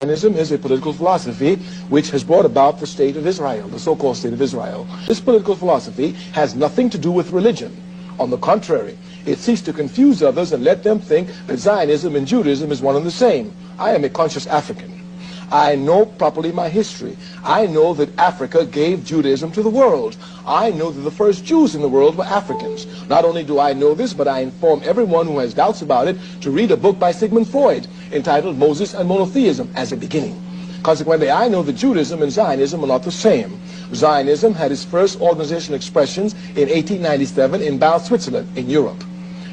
Zionism is a political philosophy which has brought about the state of Israel, the so-called state of Israel. This political philosophy has nothing to do with religion. On the contrary, it seeks to confuse others and let them think that Zionism and Judaism is one and the same. I am a conscious African. I know properly my history. I know that Africa gave Judaism to the world. I know that the first Jews in the world were Africans. Not only do I know this, but I inform everyone who has doubts about it to read a book by Sigmund Freud entitled Moses and Monotheism as a beginning. Consequently, I know that Judaism and Zionism are not the same. Zionism had its first organizational expressions in 1897 in Basel, Switzerland, in Europe.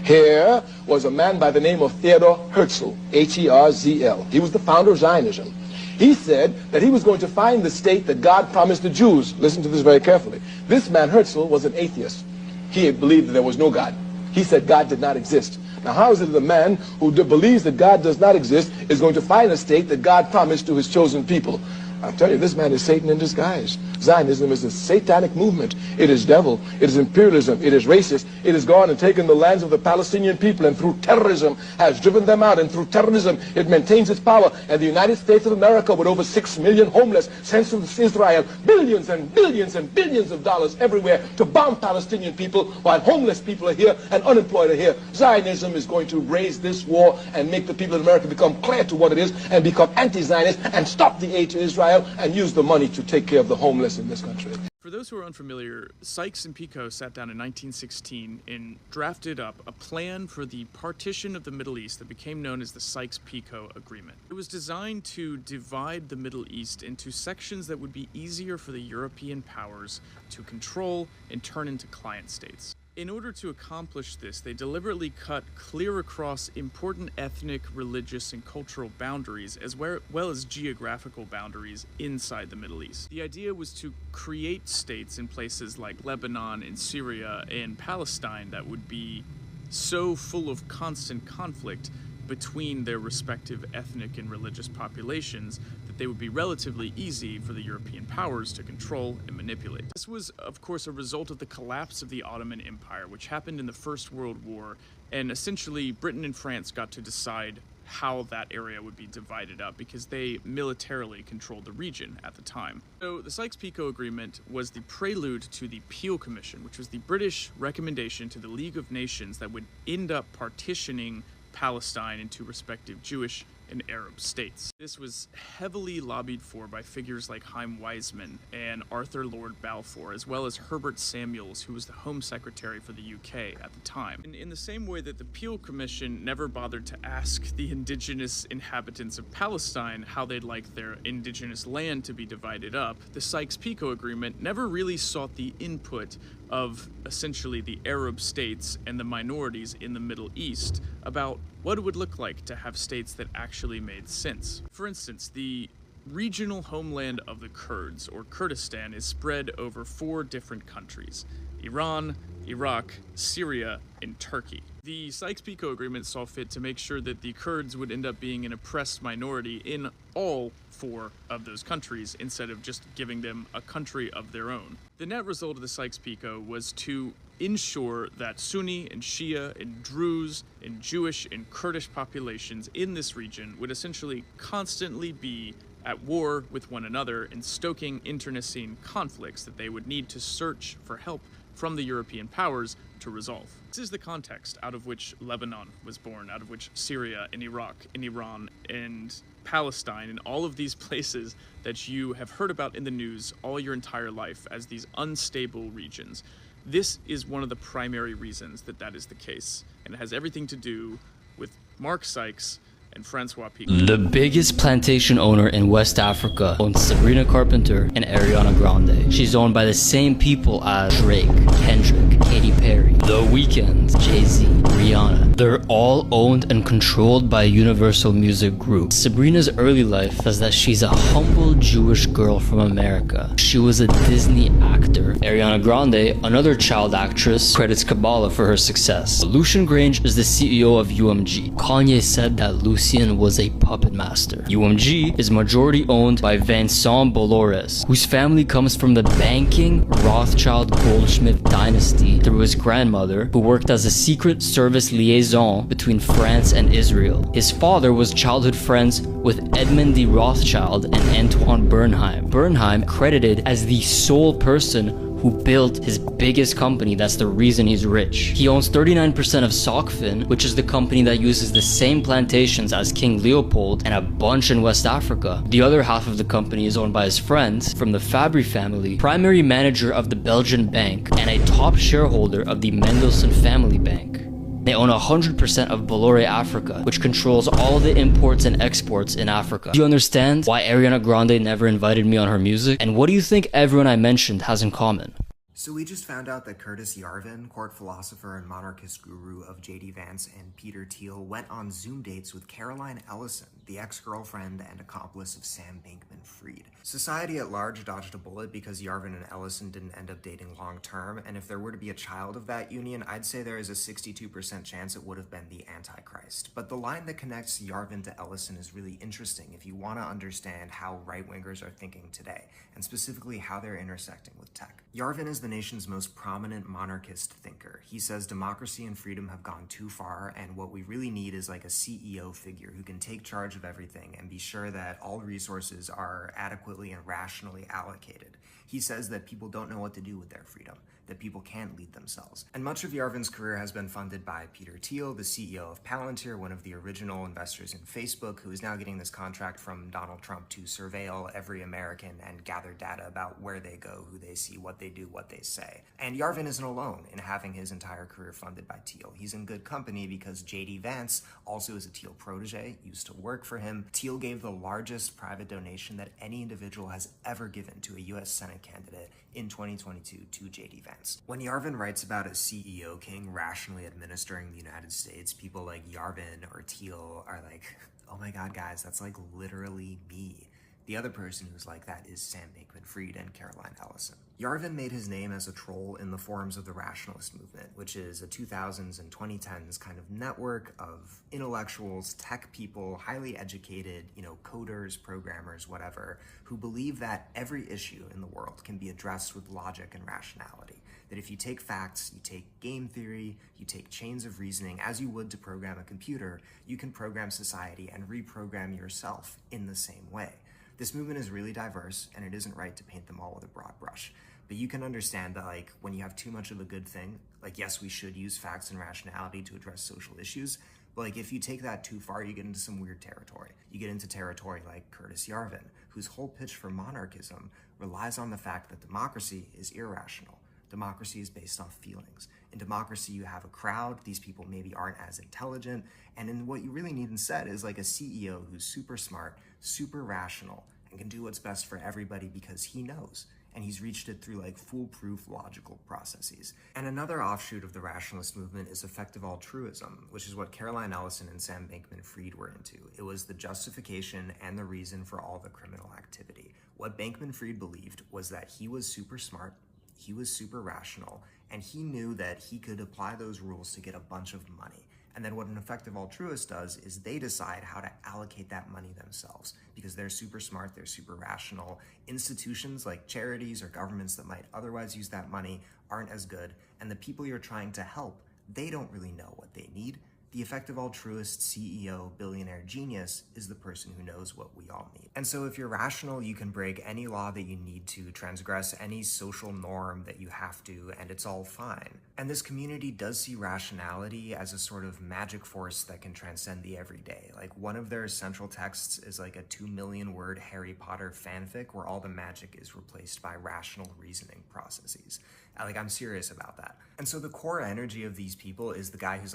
Here was a man by the name of Theodor Herzl, H-E-R-Z-L. He was the founder of Zionism. He said that he was going to find the state that God promised the Jews. Listen to this very carefully. This man, Herzl, was an atheist. He believed that there was no God. He said God did not exist. Now, how is it that a man who believes that God does not exist is going to find a state that God promised to his chosen people? I'm telling you, this man is Satan in disguise. Zionism is a satanic movement. It is devil. It is imperialism. It is racist. It has gone and taken the lands of the Palestinian people and through terrorism has driven them out. And through terrorism, it maintains its power. And the United States of America, with over 6 million homeless, sends to Israel billions and billions and billions of dollars everywhere to bomb Palestinian people while homeless people are here and unemployed are here. Zionism is going to raise this war and make the people in America become clear to what it is and become anti-Zionist and stop the aid to Israel and use the money to take care of the homeless in this country. For those who are unfamiliar, Sykes and Picot sat down in 1916 and drafted up a plan for the partition of the Middle East that became known as the Sykes-Picot Agreement. It was designed to divide the Middle East into sections that would be easier for the European powers to control and turn into client states. In order to accomplish this, they deliberately cut clear across important ethnic, religious, and cultural boundaries, as well as geographical boundaries inside the Middle East. The idea was to create states in places like Lebanon and Syria and Palestine that would be so full of constant conflict between their respective ethnic and religious populations that they would be relatively easy for the European powers to control and manipulate. This was, of course, a result of the collapse of the Ottoman Empire, which happened in the First World War, and essentially Britain and France got to decide how that area would be divided up because they militarily controlled the region at the time. So the Sykes-Picot Agreement was the prelude to the Peel Commission, which was the British recommendation to the League of Nations that would end up partitioning Palestine into respective Jewish and Arab states. This was heavily lobbied for by figures like Chaim Weizmann and Arthur Lord Balfour, as well as Herbert Samuels, who was the Home Secretary for the UK at the time. And in the same way that the Peel Commission never bothered to ask the indigenous inhabitants of Palestine how they'd like their indigenous land to be divided up, the Sykes-Picot Agreement never really sought the input of essentially the Arab states and the minorities in the Middle East about what it would look like to have states that actually made sense. For instance, the regional homeland of the Kurds, or Kurdistan, is spread over 4 different countries: Iran, Iraq, Syria, and Turkey. The Sykes-Picot Agreement saw fit to make sure that the Kurds would end up being an oppressed minority in all 4 of those countries instead of just giving them a country of their own. The net result of the Sykes-Picot was to ensure that Sunni and Shia and Druze and Jewish and Kurdish populations in this region would essentially constantly be at war with one another and stoking internecine conflicts that they would need to search for help from the European powers to resolve. This is the context out of which Lebanon was born, out of which Syria and Iraq and Iran and Palestine and all of these places that you have heard about in the news all your entire life as these unstable regions. This is one of the primary reasons that that is the case, and it has everything to do with Mark Sykes and Francois Picot. The biggest plantation owner in West Africa owns Sabrina Carpenter and Ariana Grande. She's owned by the same people as Drake, Kendrick, Katy Perry, The Weeknd, Jay-Z, Rihanna. They're all owned and controlled by Universal Music Group. Sabrina's early life says that she's a humble Jewish girl from America. She was a Disney actor. Ariana Grande, another child actress, credits Kabbalah for her success. Lucian Grange is the CEO of UMG. Kanye said that Lucian Lucien was a puppet master. UMG is majority owned by Vincent Bolloré, whose family comes from the banking Rothschild Goldschmidt dynasty through his grandmother, who worked as a secret service liaison between France and Israel. His father was childhood friends with Edmond de Rothschild and Antoine Bernheim. Bernheim credited as the sole person who built his biggest company. That's the reason he's rich. He owns 39% of Socfin, which is the company that uses the same plantations as King Leopold and a bunch in West Africa. The other half of the company is owned by his friends from the Fabry family, primary manager of the Belgian bank, and a top shareholder of the Mendelssohn family bank. They own 100% of Bolloré Africa, which controls all the imports and exports in Africa. Do you understand why Ariana Grande never invited me on her music? And what do you think everyone I mentioned has in common? So we just found out that Curtis Yarvin, court philosopher and monarchist guru of J.D. Vance and Peter Thiel, went on Zoom dates with Caroline Ellison, the ex-girlfriend and accomplice of Sam Bankman-Fried. Society at large dodged a bullet because Yarvin and Ellison didn't end up dating long-term, and if there were to be a child of that union, I'd say there is a 62% chance it would have been the Antichrist. But the line that connects Yarvin to Ellison is really interesting if you want to understand how right-wingers are thinking today, and specifically how they're intersecting with tech. Yarvin is the nation's most prominent monarchist thinker. He says democracy and freedom have gone too far, and what we really need is like a CEO figure who can take charge of everything and be sure that all resources are adequately and rationally allocated. He says that people don't know what to do with their freedom, that people can't lead themselves. And much of Yarvin's career has been funded by Peter Thiel, the CEO of Palantir, one of the original investors in Facebook, who is now getting this contract from Donald Trump to surveil every American and gather data about where they go, who they see, what they do, what they say. And Yarvin isn't alone in having his entire career funded by Thiel. He's in good company because J.D. Vance also is a Thiel protege, used to work for him. Thiel gave the largest private donation that any individual has ever given to a U.S. Senate candidate in 2022 to J.D. Vance. When Yarvin writes about a CEO king rationally administering the United States, people like Yarvin or Thiel are like, oh my God, guys, that's like literally me. The other person who's like that is Sam Bankman-Fried and Caroline Ellison. Yarvin made his name as a troll in the forums of the rationalist movement, which is a 2000s and 2010s kind of network of intellectuals, tech people, highly educated, coders, programmers, whatever, who believe that every issue in the world can be addressed with logic and rationality. That if you take facts, you take game theory, you take chains of reasoning, as you would to program a computer, you can program society and reprogram yourself in the same way. This movement is really diverse, and it isn't right to paint them all with a broad brush. But you can understand that, when you have too much of a good thing, yes, we should use facts and rationality to address social issues, but if you take that too far, you get into some weird territory. You get into territory like Curtis Yarvin, whose whole pitch for monarchism relies on the fact that democracy is irrational. Democracy is based off feelings. In democracy, you have a crowd. These people maybe aren't as intelligent. And then what you really need instead is a CEO who's super smart, super rational, and can do what's best for everybody because he knows. And he's reached it through foolproof logical processes. And another offshoot of the rationalist movement is effective altruism, which is what Caroline Ellison and Sam Bankman-Fried were into. It was the justification and the reason for all the criminal activity. What Bankman-Fried believed was that he was super smart, he was super rational, and he knew that he could apply those rules to get a bunch of money. And then what an effective altruist does is they decide how to allocate that money themselves because they're super smart, they're super rational. Institutions like charities or governments that might otherwise use that money aren't as good. And the people you're trying to help, they don't really know what they need. The effective altruist, CEO, billionaire genius is the person who knows what we all need. And so if you're rational, you can break any law that you need to, transgress any social norm that you have to, and it's all fine. And this community does see rationality as a sort of magic force that can transcend the everyday. One of their central texts is a 2 million word Harry Potter fanfic where all the magic is replaced by rational reasoning processes. I'm serious about that. And so the core energy of these people is the guy who's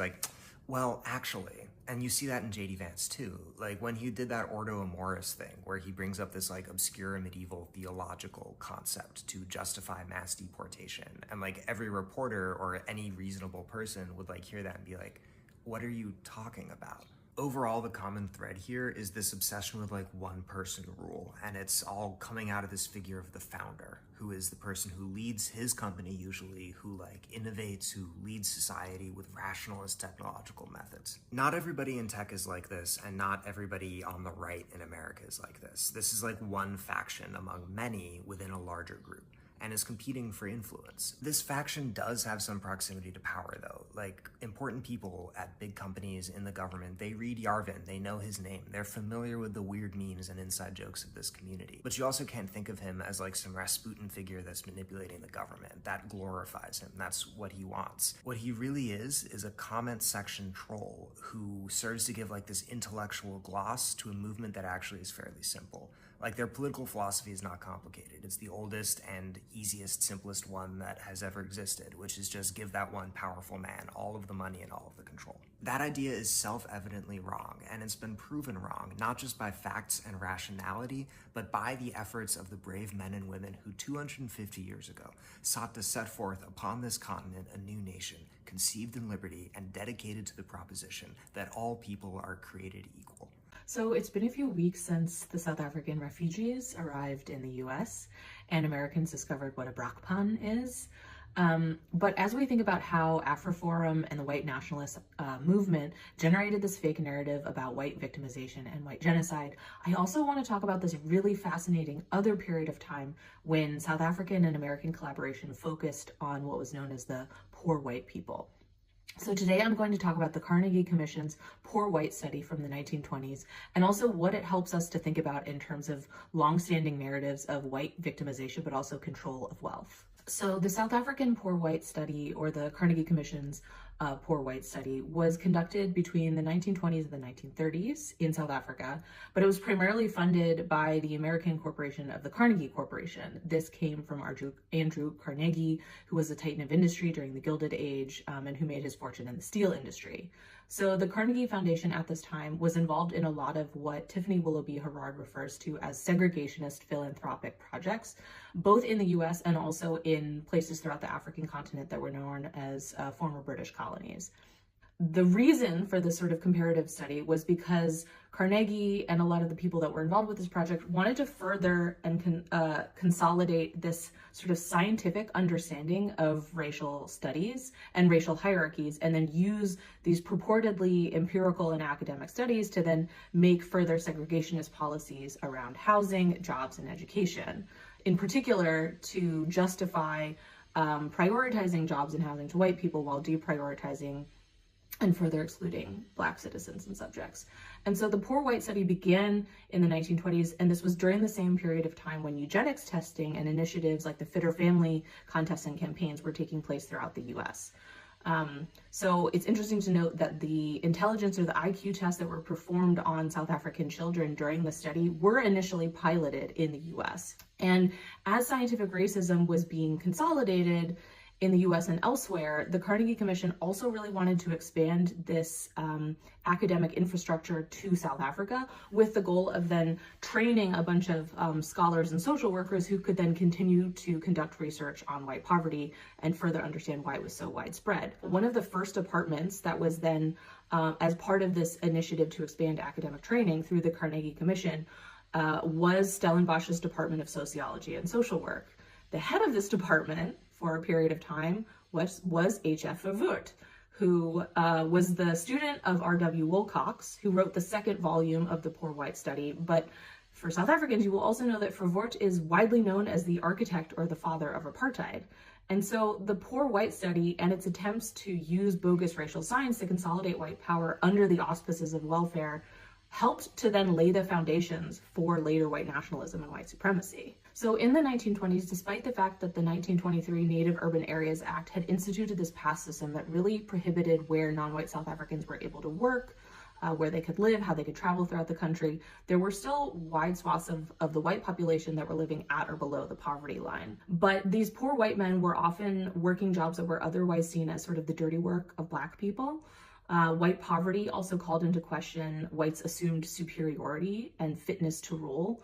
well, actually, and you see that in J.D. Vance too, when he did that Ordo Amoris thing, where he brings up this obscure medieval theological concept to justify mass deportation, and every reporter or any reasonable person would hear that and be what are you talking about? Overall, the common thread here is this obsession with like one person rule, and it's all coming out of this figure of the founder, who is the person who leads his company usually, who like innovates, who leads society with rationalist technological methods. Not everybody in tech is like this, and not everybody on the right in America is like this. This is like one faction among many within a larger group, and is competing for influence. This faction does have some proximity to power though. Like important people at big companies in the government, they read Yarvin, they know his name, they're familiar with the weird memes and inside jokes of this community. But you also can't think of him as like some Rasputin figure that's manipulating the government. That glorifies him, that's what he wants. What he really is a comment section troll who serves to give like this intellectual gloss to a movement that actually is fairly simple. Like their political philosophy is not complicated. It's the oldest and easiest, simplest one that has ever existed, which is just give that one powerful man all of the money and all of the control. That idea is self-evidently wrong, and it's been proven wrong, not just by facts and rationality, but by the efforts of the brave men and women who 250 years ago sought to set forth upon this continent a new nation, conceived in liberty and dedicated to the proposition that all people are created equal. So it's been a few weeks since the South African refugees arrived in the US and Americans discovered what a brakpan is. But as we think about how Afroforum and the white nationalist movement generated this fake narrative about white victimization and white genocide, I also want to talk about this really fascinating other period of time when South African and American collaboration focused on what was known as the poor white people. So today I'm going to talk about the Carnegie Commission's Poor White study from the 1920s, and also what it helps us to think about in terms of long-standing narratives of white victimization, but also control of wealth. So the South African Poor White study, or the Carnegie Commission's Poor White study, was conducted between the 1920s and the 1930s in South Africa, but it was primarily funded by the American corporation of the Carnegie Corporation. This came from Andrew Carnegie, who was a titan of industry during the Gilded Age and who made his fortune in the steel industry. So the Carnegie Foundation at this time was involved in a lot of what Tiffany Willoughby Herrard refers to as segregationist philanthropic projects, both in the US and also in places throughout the African continent that were known as former British colonies. The reason for this sort of comparative study was because Carnegie and a lot of the people that were involved with this project wanted to further and consolidate this sort of scientific understanding of racial studies and racial hierarchies, and then use these purportedly empirical and academic studies to then make further segregationist policies around housing, jobs, and education. In particular, to justify prioritizing jobs and housing to white people while deprioritizing and further excluding Black citizens and subjects. And so the Poor White study began in the 1920s, and this was during the same period of time when eugenics testing and initiatives like the Fitter Family contests and campaigns were taking place throughout the US. So it's interesting to note that the intelligence or the IQ tests that were performed on South African children during the study were initially piloted in the US. And as scientific racism was being consolidated in the US and elsewhere, the Carnegie Commission also really wanted to expand this academic infrastructure to South Africa, with the goal of then training a bunch of scholars and social workers who could then continue to conduct research on white poverty and further understand why it was so widespread. One of the first departments that was then, as part of this initiative to expand academic training through the Carnegie Commission, was Stellenbosch's Department of Sociology and Social Work. The head of this department for a period of time was H.F. Verwoerd, who was the student of R.W. Wilcox, who wrote the second volume of the Poor White study. But for South Africans, you will also know that Verwoerd is widely known as the architect or the father of apartheid. And so the Poor White study and its attempts to use bogus racial science to consolidate white power under the auspices of welfare helped to then lay the foundations for later white nationalism and white supremacy. So in the 1920s, despite the fact that the 1923 Native Urban Areas Act had instituted this pass system that really prohibited where non-white South Africans were able to work, where they could live, how they could travel throughout the country, there were still wide swaths of the white population that were living at or below the poverty line. But these poor white men were often working jobs that were otherwise seen as sort of the dirty work of Black people. White poverty also called into question whites' assumed superiority and fitness to rule.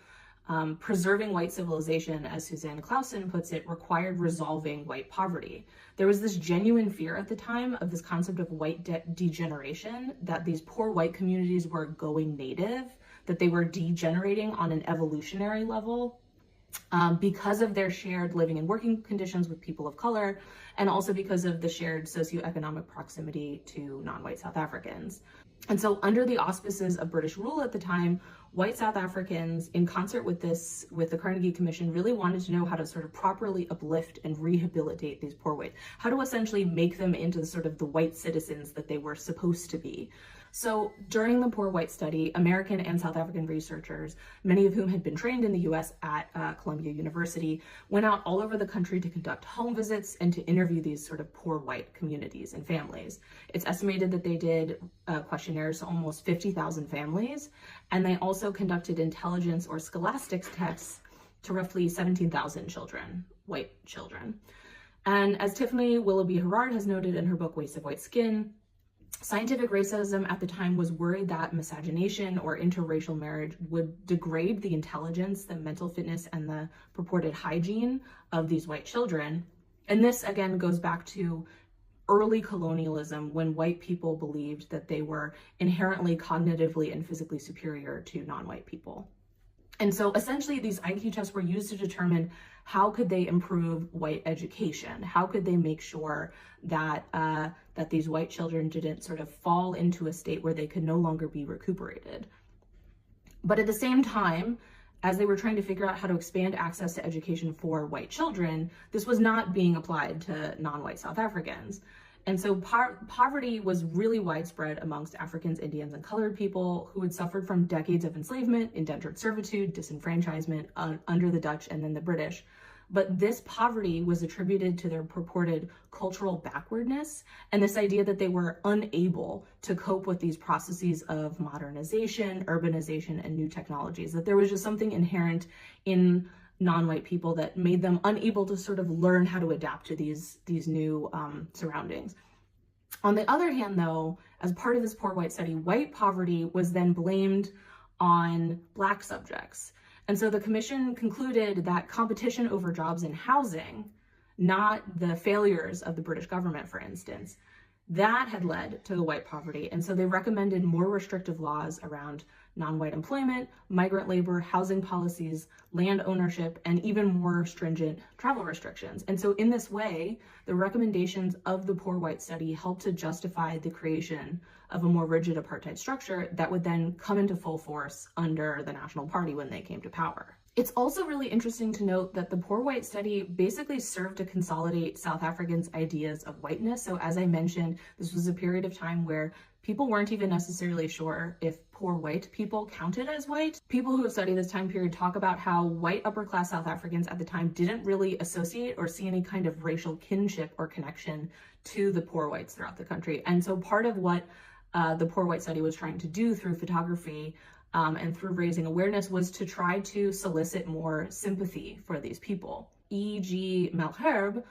Preserving white civilization, as Suzanne Clausen puts it, required resolving white poverty. There was this genuine fear at the time of this concept of white degeneration, that these poor white communities were going native, that they were degenerating on an evolutionary level because of their shared living and working conditions with people of color, and also because of the shared socioeconomic proximity to non-white South Africans. And so under the auspices of British rule at the time, white South Africans, in concert with the Carnegie Commission, really wanted to know how to sort of properly uplift and rehabilitate these poor whites, how to essentially make them into sort of the white citizens that they were supposed to be. So during the Poor White Study, American and South African researchers, many of whom had been trained in the US at Columbia University, went out all over the country to conduct home visits and to interview these sort of poor white communities and families. It's estimated that they did questionnaires to almost 50,000 families, and they also conducted intelligence or scholastics tests to roughly 17,000 children, white children. And as Tiffany Willoughby Herard has noted in her book, Waste of White Skin, scientific racism at the time was worried that miscegenation or interracial marriage would degrade the intelligence, the mental fitness, and the purported hygiene of these white children. And this again goes back to early colonialism, when white people believed that they were inherently cognitively and physically superior to non-white people. And so essentially these IQ tests were used to determine how could they improve white education? How could they make sure that that these white children didn't sort of fall into a state where they could no longer be recuperated? But at the same time, as they were trying to figure out how to expand access to education for white children, this was not being applied to non-white South Africans. And so poverty was really widespread amongst Africans, Indians, and colored people who had suffered from decades of enslavement, indentured servitude, disenfranchisement under the Dutch and then the British. But this poverty was attributed to their purported cultural backwardness and this idea that they were unable to cope with these processes of modernization, urbanization, and new technologies, that there was just something inherent in non-white people that made them unable to sort of learn how to adapt to these new surroundings. On the other hand, though, as part of this Poor White Study, white poverty was then blamed on Black subjects. And so the commission concluded that competition over jobs in housing, not the failures of the British government, for instance, that had led to the white poverty. And so they recommended more restrictive laws around non-white employment, migrant labor, housing policies, land ownership, and even more stringent travel restrictions. And so in this way, the recommendations of the Poor White Study helped to justify the creation of a more rigid apartheid structure that would then come into full force under the National Party when they came to power. It's also really interesting to note that the Poor White Study basically served to consolidate South Africans' ideas of whiteness. So as I mentioned, this was a period of time where people weren't even necessarily sure if poor white people counted as white. People who have studied this time period talk about how white upper class South Africans at the time didn't really associate or see any kind of racial kinship or connection to the poor whites throughout the country. And so part of what the Poor White Study was trying to do through photography and through raising awareness was to try to solicit more sympathy for these people. E.G. Malherbe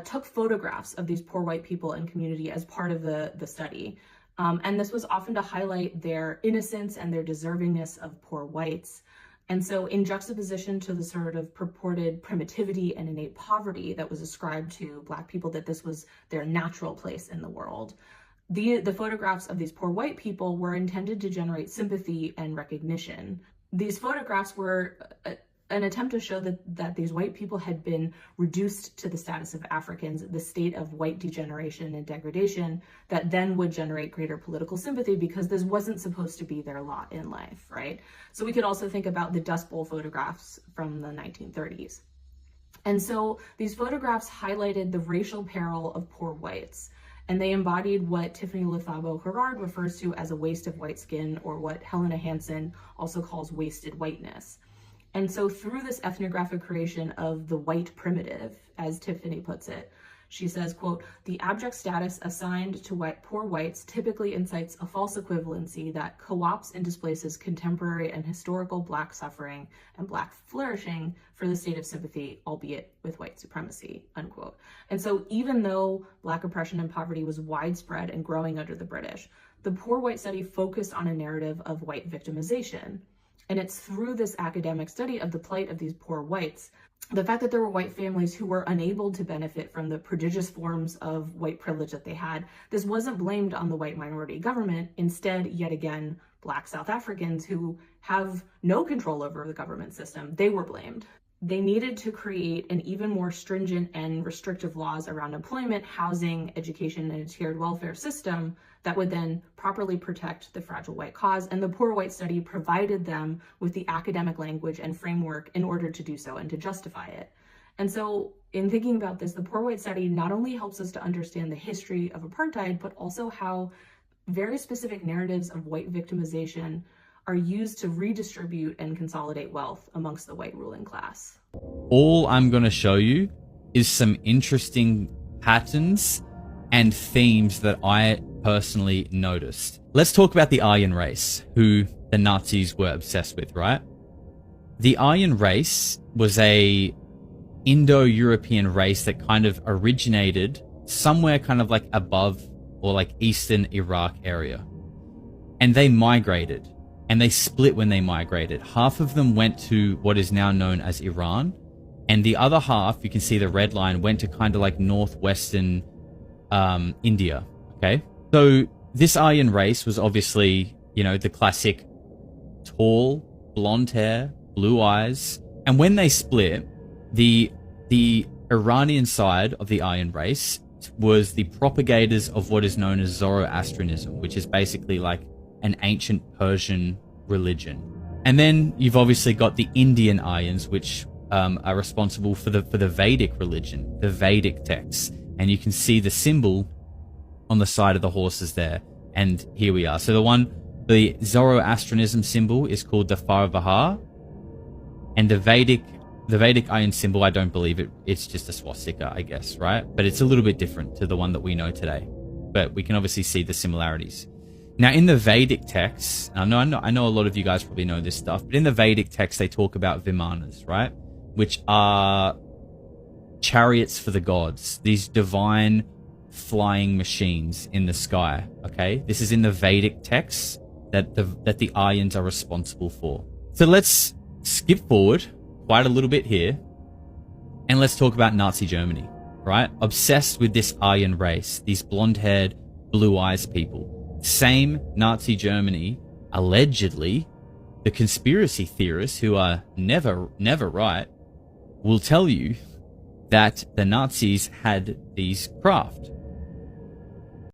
took photographs of these poor white people and community as part of the study. And this was often to highlight their innocence and their deservingness of poor whites. And so in juxtaposition to the sort of purported primitivity and innate poverty that was ascribed to Black people, that this was their natural place in the world, the photographs of these poor white people were intended to generate sympathy and recognition. These photographs were an attempt to show that these white people had been reduced to the status of Africans, the state of white degeneration and degradation that then would generate greater political sympathy because this wasn't supposed to be their lot in life, right? So we could also think about the Dust Bowl photographs from the 1930s. And so these photographs highlighted the racial peril of poor whites, and they embodied what Tiffany Lethabo Herard refers to as a waste of white skin, or what Helena Hansen also calls wasted whiteness. And so through this ethnographic creation of the white primitive, as Tiffany puts it, she says, quote, "The abject status assigned to poor whites typically incites a false equivalency that co-opts and displaces contemporary and historical Black suffering and Black flourishing for the state of sympathy, albeit with white supremacy," unquote. And so even though Black oppression and poverty was widespread and growing under the British, the Poor White Study focused on a narrative of white victimization. And it's through this academic study of the plight of these poor whites, the fact that there were white families who were unable to benefit from the prodigious forms of white privilege that they had, this wasn't blamed on the white minority government. Instead, yet again, Black South Africans who have no control over the government system, they were blamed. They needed to create an even more stringent and restrictive laws around employment, housing, education, and a tiered welfare system that would then properly protect the fragile white cause. And the Poor White Study provided them with the academic language and framework in order to do so and to justify it. And so in thinking about this, the Poor White Study not only helps us to understand the history of apartheid, but also how very specific narratives of white victimization are used to redistribute and consolidate wealth amongst the white ruling class. All I'm going to show you is some interesting patterns and themes that I personally noticed. Let's talk about the Aryan race, who the Nazis were obsessed with, right? The Aryan race was a Indo-European race that kind of originated somewhere kind of like above or like eastern Iraq area. And they migrated. And they split when they migrated. Half of them went to what is now known as Iran. And the other half, you can see the red line, went to kind of like northwestern India. Okay? So this Aryan race was obviously, you know, the classic tall, blonde hair, blue eyes. And when they split, the Iranian side of the Aryan race was the propagators of what is known as Zoroastrianism, which is basically like an ancient Persian religion. And then you've obviously got the Indian Aryans, which are responsible for the Vedic religion, the Vedic texts. And you can see the symbol on the side of the horses there. And here we are. So the Zoroastrianism symbol is called the Farvahar. And the Vedic Aryan symbol, I don't believe it's just a swastika, I guess, right? But it's a little bit different to the one that we know today. But we can obviously see the similarities. Now, in the Vedic texts, I know a lot of you guys probably know this stuff, but in the Vedic texts, they talk about Vimanas, right? Which are chariots for the gods, these divine flying machines in the sky, okay? This is in the Vedic texts that the Aryans are responsible for. So let's skip forward quite a little bit here, and let's talk about Nazi Germany, right? Obsessed with this Aryan race, these blonde-haired, blue-eyes people. Same Nazi Germany, allegedly, the conspiracy theorists, who are never right, will tell you that the Nazis had these craft.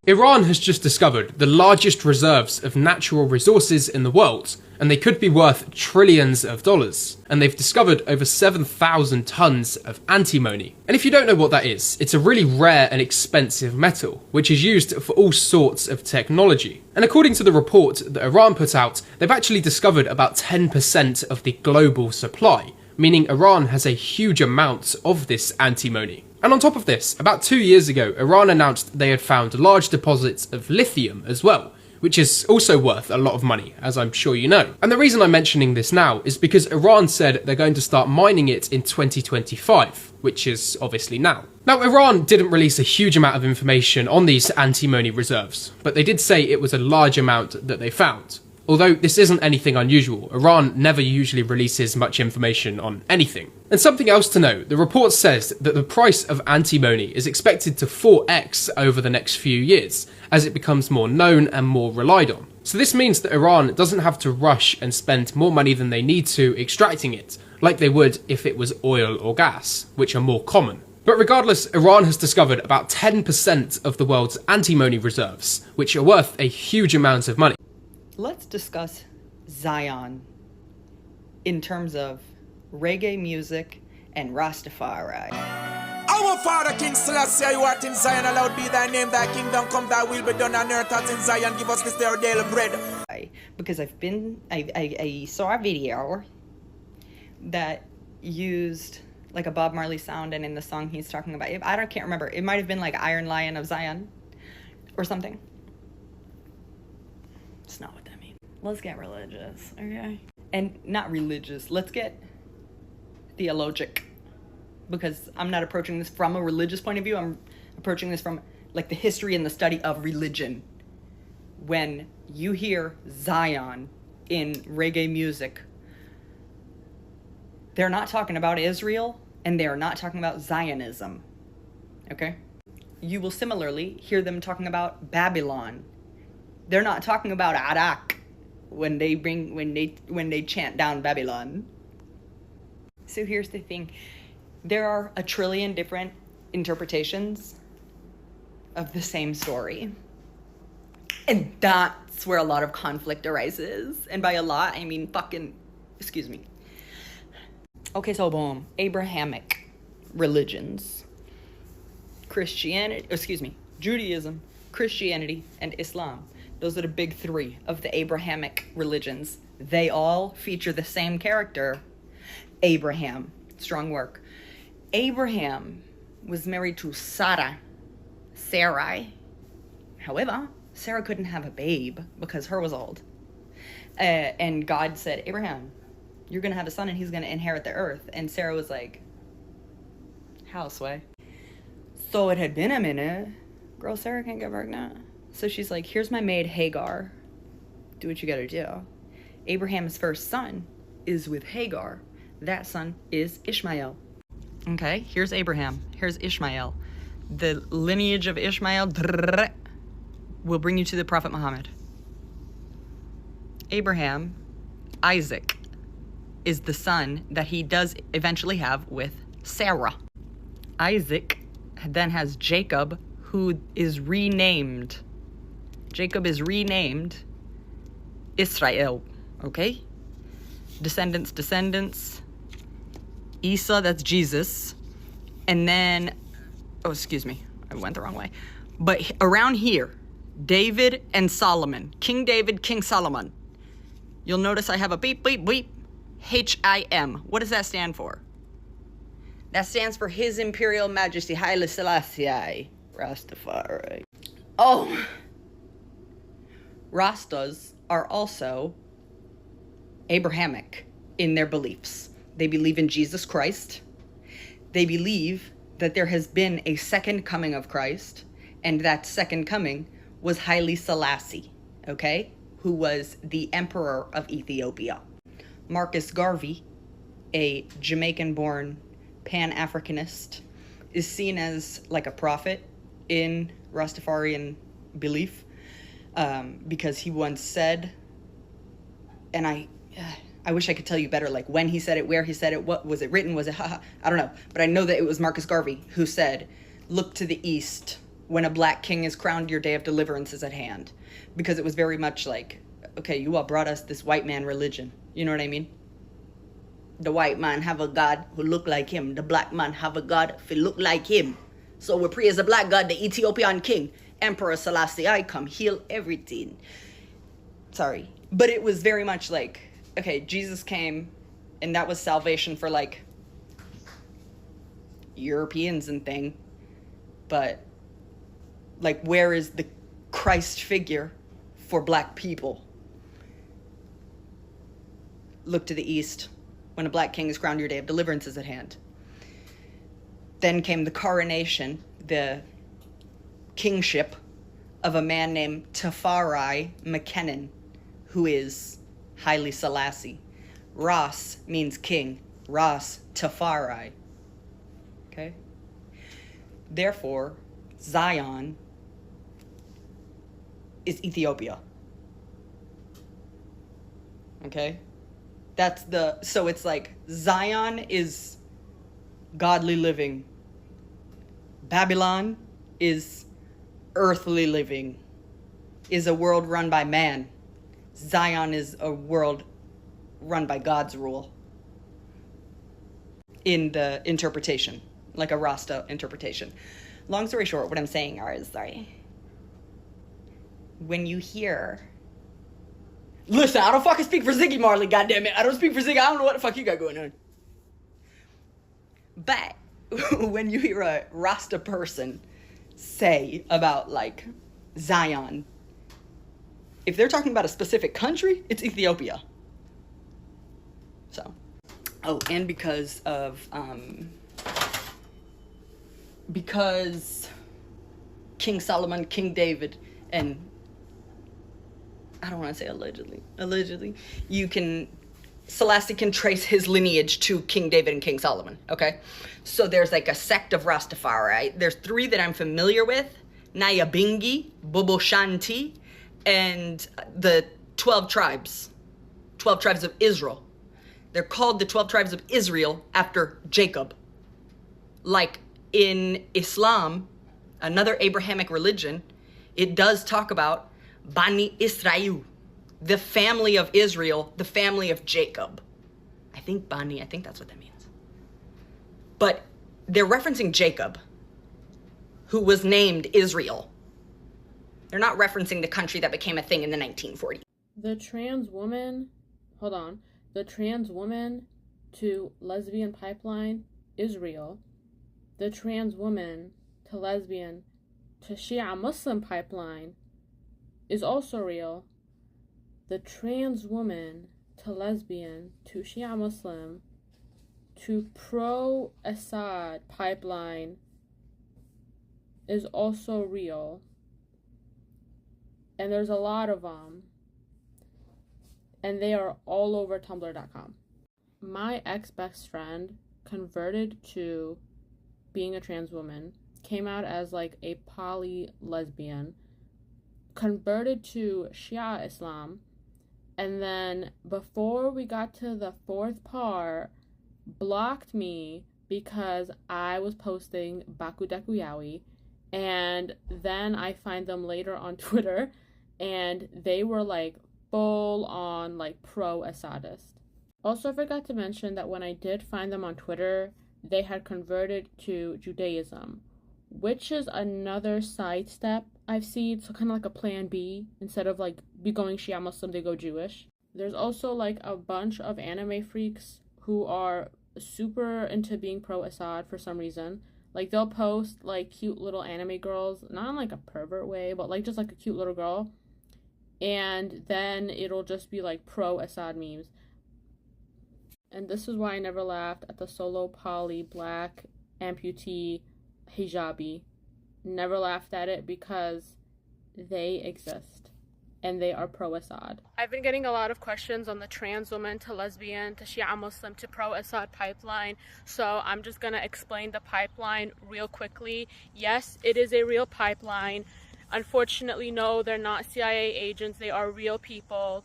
Iran has just discovered the largest reserves of natural resources in the world, and they could be worth trillions of dollars. And they've discovered over 7,000 tons of antimony. And if you don't know what that is, it's a really rare and expensive metal, which is used for all sorts of technology. And according to the report that Iran put out, they've actually discovered about 10% of the global supply, meaning Iran has a huge amount of this antimony. And on top of this, about 2 years ago, Iran announced they had found large deposits of lithium as well, which is also worth a lot of money, as I'm sure you know. And the reason I'm mentioning this now is because Iran said they're going to start mining it in 2025, which is obviously now. Now, Iran didn't release a huge amount of information on these antimony reserves, but they did say it was a large amount that they found. Although this isn't anything unusual, Iran never usually releases much information on anything. And something else to note, the report says that the price of antimony is expected to 4x over the next few years, as it becomes more known and more relied on. So this means that Iran doesn't have to rush and spend more money than they need to extracting it, like they would if it was oil or gas, which are more common. But regardless, Iran has discovered about 10% of the world's antimony reserves, which are worth a huge amount of money. Let's discuss Zion in terms of reggae music and Rastafari. Our Father King Selassie, who art in Zion, allowed be thy name, thy kingdom come, thy will be done on earth as in Zion. Give us this day our daily bread. Because I saw a video that used like a Bob Marley sound, and in the song he's talking about, can't remember, it might have been like Iron Lion of Zion or something. It's not what that means. Let's get religious, okay? And not religious, let's get theologic. Because I'm not approaching this from a religious point of view, I'm approaching this from like the history and the study of religion. When you hear Zion in reggae music, They're not talking about Israel, and they're not talking about Zionism. Okay? You will similarly hear them talking about Babylon. They're not talking about Iraq when they chant down Babylon. So here's the thing. There are a trillion different interpretations of the same story. And that's where a lot of conflict arises. And by a lot, I mean excuse me. Okay, so boom. Abrahamic religions. Judaism, Christianity, and Islam. Those are the big three of the Abrahamic religions. They all feature the same character, Abraham. Strong work. Abraham was married to Sarai. However, Sarah couldn't have a babe because her was old. And God said, Abraham, you're going to have a son and he's going to inherit the earth. And Sarah was like, how, Sway? So it had been a minute. Girl, Sarah can't get pregnant. So she's like, here's my maid Hagar. Do what you gotta do. Abraham's first son is with Hagar. That son is Ishmael. Okay, here's Abraham. Here's Ishmael. The lineage of Ishmael will bring you to the Prophet Muhammad. Abraham, Isaac, is the son that he does eventually have with Sarah. Isaac then has Jacob, who is renamed. Jacob is renamed Israel, okay? Descendants. Isa, that's Jesus. And then, oh, excuse me, I went the wrong way. But around here, David and Solomon. King David, King Solomon. You'll notice I have a beep, beep, beep. H-I-M. What does that stand for? That stands for His Imperial Majesty Haile Selassie Rastafari. Oh! Rastas are also Abrahamic in their beliefs. They believe in Jesus Christ. They believe that there has been a second coming of Christ, and that second coming was Haile Selassie, okay? Who was the emperor of Ethiopia. Marcus Garvey, a Jamaican-born Pan-Africanist, is seen as like a prophet in Rastafarian belief, because he once said, and I wish I could tell you better, like when he said it, where he said it, what was it written, was it I don't know, but I know that it was Marcus Garvey who said, look to the east when a black king is crowned, your day of deliverance is at hand. Because it was very much like, okay, you all brought us this white man religion, you know what I mean? The white man have a God who look like him. The black man have a God who look like him. So we praise the black God, the Ethiopian king, Emperor Selassie I come heal everything. Sorry. But it was very much like, okay, Jesus came and that was salvation for like Europeans and thing. But like, where is the Christ figure for black people? Look to the east. When a black king is crowned, your day of deliverance is at hand. Then came the coronation, the kingship of a man named Tafari McKinnon, who is Haile Selassie. Ras means king. Ras Tafari. Okay? Therefore, Zion is Ethiopia. Okay? So it's like Zion is godly living. Babylon is earthly living, is a world run by man. Zion is a world run by God's rule. In the interpretation, like a Rasta interpretation. Long story short, what I'm saying is, when you hear, listen, I don't fucking speak for Ziggy Marley, goddammit. I don't speak for Ziggy. I don't know what the fuck you got going on. But when you hear a Rasta person say about, like, Zion, if they're talking about a specific country, it's Ethiopia. So. Oh, and because King Solomon, King David, and I don't want to say allegedly, you can Selassie can trace his lineage to King David and King Solomon, okay? So there's like a sect of Rastafari. There's 3 that I'm familiar with, Nyabingi, Bobo Shanti, and the 12 tribes of Israel. They're called the 12 tribes of Israel after Jacob. Like in Islam, another Abrahamic religion, it does talk about Bani Israel, the family of Israel, the family of Jacob. I think that's what that means. But they're referencing Jacob, who was named Israel. They're not referencing the country that became a thing in the 1940s. The trans woman to lesbian pipeline is real. The trans woman to lesbian to Shia Muslim pipeline is also real. The trans woman to lesbian to Shia Muslim to pro-Assad pipeline is also real. And there's a lot of them. And they are all over tumblr.com. My ex-best friend converted to being a trans woman, came out as like a poly lesbian, converted to Shia Islam, and then before we got to the 4th part, blocked me because I was posting Baku Deku Yaoi, and then I find them later on Twitter, and they were like full on like pro-Assadist. Also, I forgot to mention that when I did find them on Twitter, they had converted to Judaism, which is another sidestep I've seen, so kind of like a plan B. Instead of like be going Shia Muslim, they go Jewish. There's also like a bunch of anime freaks who are super into being pro-Assad for some reason. Like they'll post like cute little anime girls, not in like a pervert way, but like just like a cute little girl. And then it'll just be like pro-Assad memes. And this is why I never laughed at the solo poly black amputee hijabi. Never laughed at it because they exist and they are pro-Assad. I've been getting a lot of questions on the trans woman to lesbian to Shia Muslim to pro-Assad pipeline, so I'm just gonna explain the pipeline real quickly. Yes, it is a real pipeline. Unfortunately, no, they're not CIA agents, they are real people.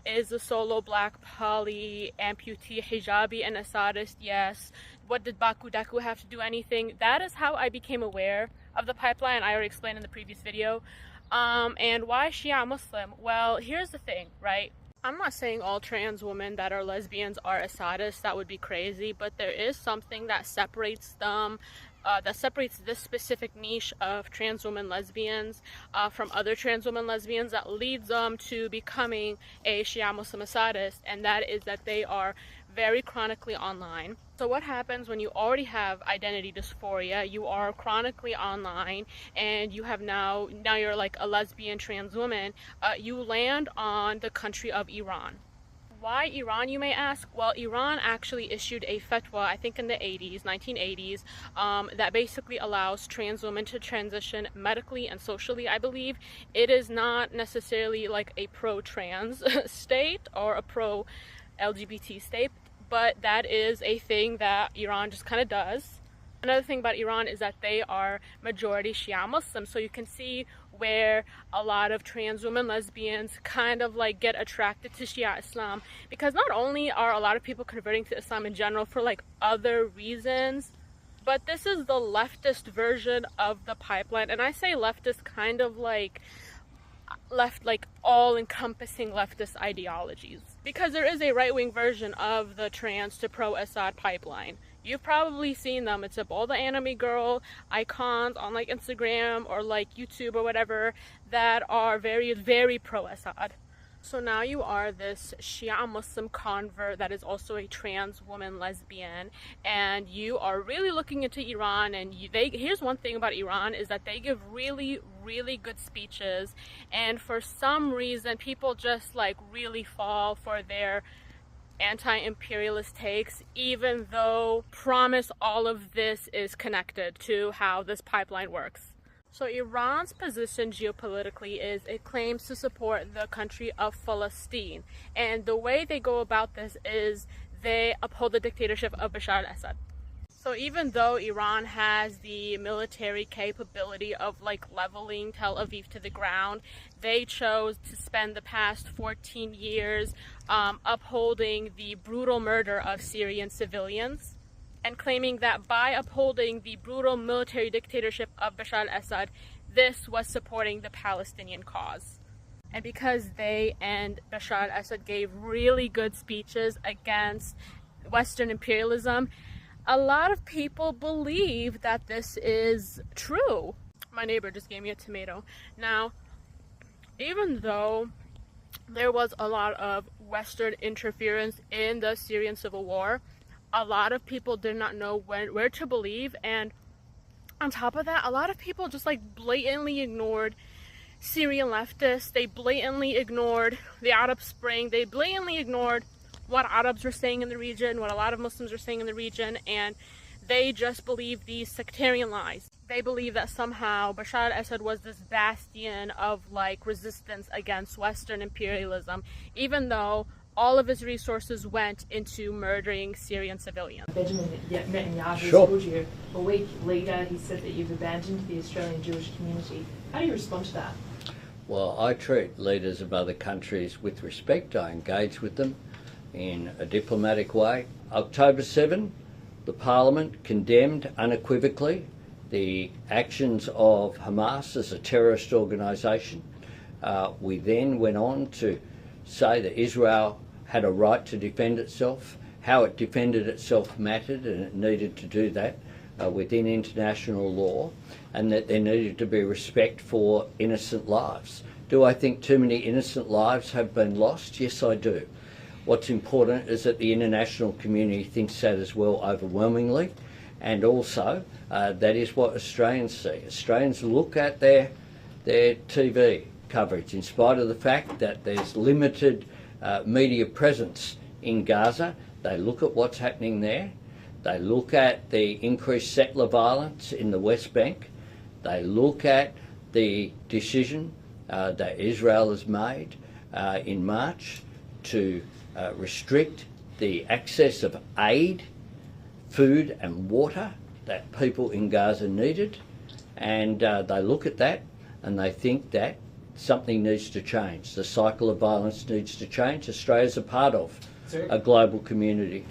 Is a solo black poly amputee hijabi and Assadist? Yes. What did Baku Deku have to do anything? That is how I became aware of the pipeline. I already explained in the previous video. And why Shia Muslim? Well, here's the thing, right? I'm not saying all trans women that are lesbians are Assadists. That would be crazy, but there is something that separates them, that separates this specific niche of trans women lesbians from other trans women lesbians, that leads them to becoming a Shia Muslim Assadist, and that is that they are very chronically online. So what happens when you already have identity dysphoria, you are chronically online, and you have now you're like a lesbian trans woman, you land on the country of Iran. Why Iran, you may ask? Well, Iran actually issued a fatwa, I think in the 1980s, that basically allows trans women to transition medically and socially, I believe. It is not necessarily like a pro-trans state or a pro-LGBT state, but that is a thing that Iran just kind of does. Another thing about Iran is that they are majority Shia Muslim, so you can see where a lot of trans women lesbians kind of like get attracted to Shia Islam, because not only are a lot of people converting to Islam in general for like other reasons, but this is the leftist version of the pipeline. And I say leftist kind of like left, like all-encompassing leftist ideologies, because there is a right-wing version of the trans to pro-Assad pipeline. You've probably seen them. It's all the anime girl icons on like Instagram or like YouTube or whatever that are very, very pro-Assad. So now you are this Shia Muslim convert that is also a trans woman lesbian, and you are really looking into Iran, and here's one thing about Iran is that they give really, really good speeches, and for some reason people just like really fall for their anti-imperialist takes, even though promise all of this is connected to how this pipeline works. So Iran's position geopolitically is it claims to support the country of Palestine. And the way they go about this is they uphold the dictatorship of Bashar al-Assad. So even though Iran has the military capability of like leveling Tel Aviv to the ground, they chose to spend the past 14 years upholding the brutal murder of Syrian civilians, and claiming that by upholding the brutal military dictatorship of Bashar al-Assad, this was supporting the Palestinian cause. And because they and Bashar al-Assad gave really good speeches against Western imperialism, a lot of people believe that this is true. My neighbor just gave me a tomato. Now, even though there was a lot of Western interference in the Syrian civil war, a lot of people did not know where to believe, and on top of that, a lot of people just like blatantly ignored Syrian leftists. They blatantly ignored the Arab Spring. They blatantly ignored what Arabs were saying in the region, what a lot of Muslims were saying in the region, and they just believe these sectarian lies. They believe that somehow Bashar al-Assad was this bastion of like resistance against Western imperialism, even though all of his resources went into murdering Syrian civilians. Benjamin Netanyahu told you a week later, he said that you've abandoned the Australian Jewish community. How do you respond to that? Well, I treat leaders of other countries with respect. I engage with them in a diplomatic way. October 7, the Parliament condemned unequivocally the actions of Hamas as a terrorist organisation. We then went on to say that Israel had a right to defend itself. How it defended itself mattered, and it needed to do that within international law, and that there needed to be respect for innocent lives. Do I think too many innocent lives have been lost? Yes, I do. What's important is that the international community thinks that as well overwhelmingly, and also that is what Australians see. Australians look at their TV coverage, in spite of the fact that there's limited media presence in Gaza. They look at what's happening there. They look at the increased settler violence in the West Bank. They look at the decision that Israel has made in March to restrict the access of aid, food and water that people in Gaza needed. And they look at that and they think that something needs to change. The cycle of violence needs to change. Australia's a part of a global community.